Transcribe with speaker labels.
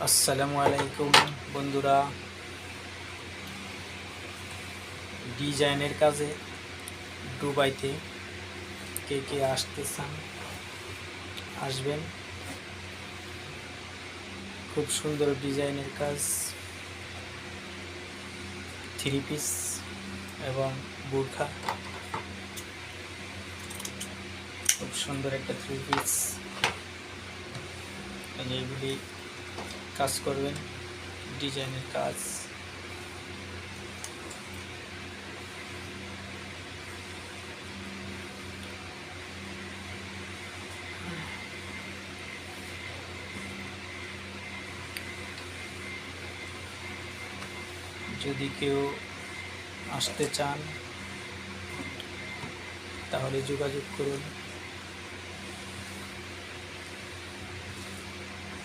Speaker 1: আসসালামু আলাইকুম বন্ধুরা, ডিজাইনের কাজে দুবাইতে কে কে আসতে চান আসবেন। খুব সুন্দর ডিজাইনের কাজ, থ্রি পিস এবং বুরখা। খুব সুন্দর একটা থ্রি পিস, এইগুলি কাজ করবেন, ডিজাইনের কাজ। যদি কেউ আসতে চান তাহলে যোগাযোগ করুন।